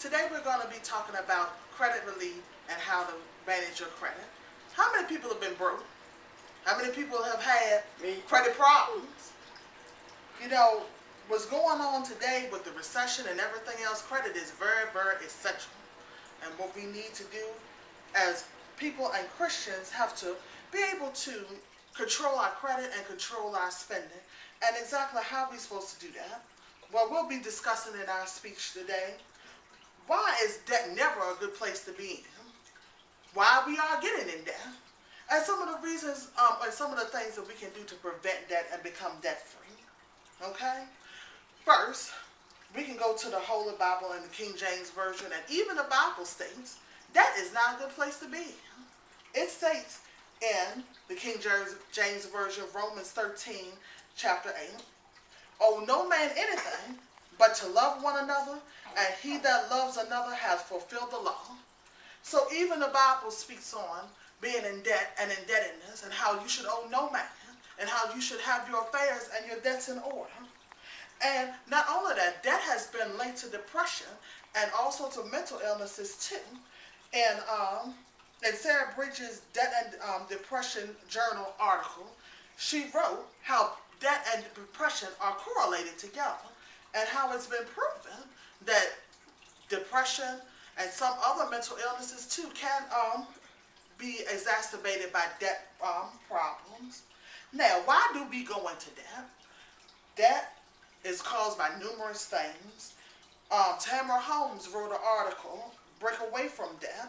Today we're going to be talking about credit relief and how to manage your credit. How many people have been broke? How many people have had credit problems? You know, what's going on today with the recession and everything else, credit is very, very essential. And what we need to do as people and Christians have to be able to control our credit and control our spending. And exactly how we're supposed to do that? Well, we'll be discussing in our speech today. Why is debt never a good place to be in? Why we are getting in debt? And some of the reasons and some of the things that we can do to prevent debt and become debt free. Okay? First, we can go to the Holy Bible in the King James Version, and even the Bible states debt is not a good place to be. It states in the King James Version, Romans 13, chapter 8, owe no man anything but to love one another, and he that loves another has fulfilled the law. So even the Bible speaks on being in debt and indebtedness, and how you should owe no man, and how you should have your affairs and your debts in order. And not only that, debt has been linked to depression and also to mental illnesses too. And in Sarah Bridges' Debt and Depression Journal article, she wrote how debt and depression are correlated together, and how it's been proven that depression and some other mental illnesses too can be exacerbated by debt problems. Now, why do we go into debt? Debt is caused by numerous things. Tamara Holmes wrote an article, Break Away from Debt,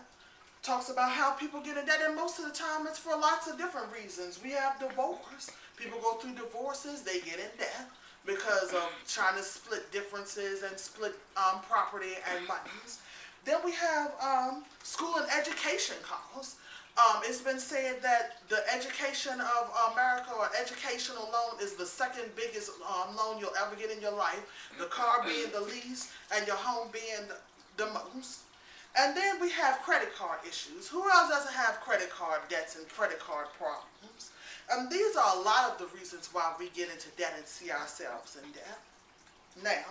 talks about how people get in debt, and most of the time it's for lots of different reasons. We have divorce. People go through divorces, they get in debt because of trying to split differences and split property and monies. Then we have school and education costs. It's been said that the education of America, or educational loan, is the second biggest loan you'll ever get in your life. The car being the least, and your home being the most. And then we have credit card issues. Who else doesn't have credit card debts and credit card problems? These are a lot of the reasons why we get into debt and see ourselves in debt. Now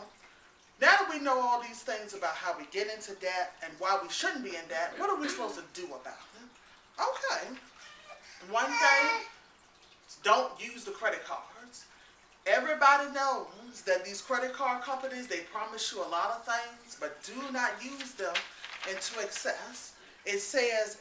that we know all these things about how we get into debt and why we shouldn't be in debt, what are we supposed to do about it? Okay. One thing, don't use the credit cards. Everybody knows that these credit card companies, they promise you a lot of things, but do not use them into excess. It says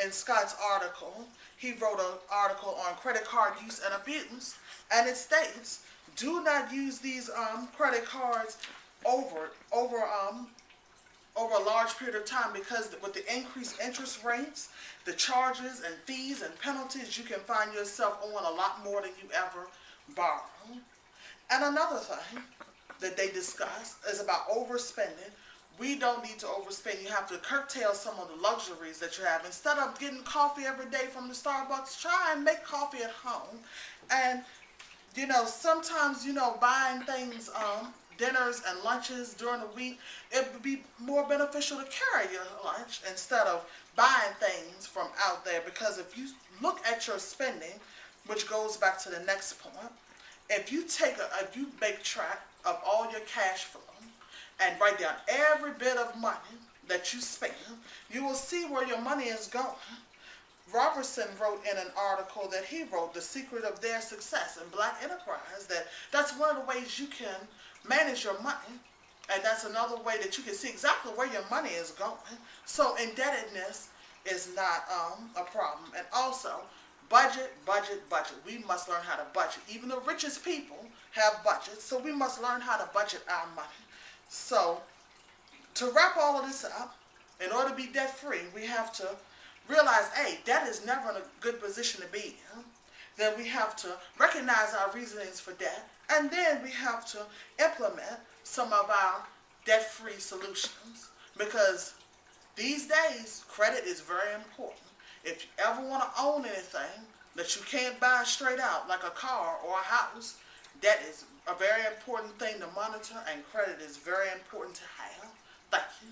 in Scott's article, he wrote an article on credit card use and abuse, and it states, do not use these credit cards over a large period of time, because with the increased interest rates, the charges and fees and penalties, you can find yourself owing a lot more than you ever borrowed. And another thing that they discuss is about overspending. We don't need to overspend. You have to curtail some of the luxuries that you have. Instead of getting coffee every day from the Starbucks, try and make coffee at home. And, sometimes, buying things, dinners and lunches during the week, it would be more beneficial to carry your lunch instead of buying things from out there. Because if you look at your spending, which goes back to the next point, if you make track of all your cash flow and write down every bit of money that you spend, you will see where your money is going. Robertson wrote in an article that he wrote, The Secret of Their Success in Black Enterprise, that's one of the ways you can manage your money, and that's another way that you can see exactly where your money is going. So indebtedness is not a problem. And also, budget. We must learn how to budget. Even the richest people have budgets, so we must learn how to budget our money. So, to wrap all of this up, in order to be debt-free, we have to realize, hey, debt is never in a good position to be in. Then we have to recognize our reasonings for debt, and then we have to implement some of our debt-free solutions, because these days, credit is very important. If you ever want to own anything that you can't buy straight out, like a car or a house, debt is a very important thing to monitor, and credit is very important to have. Thank you.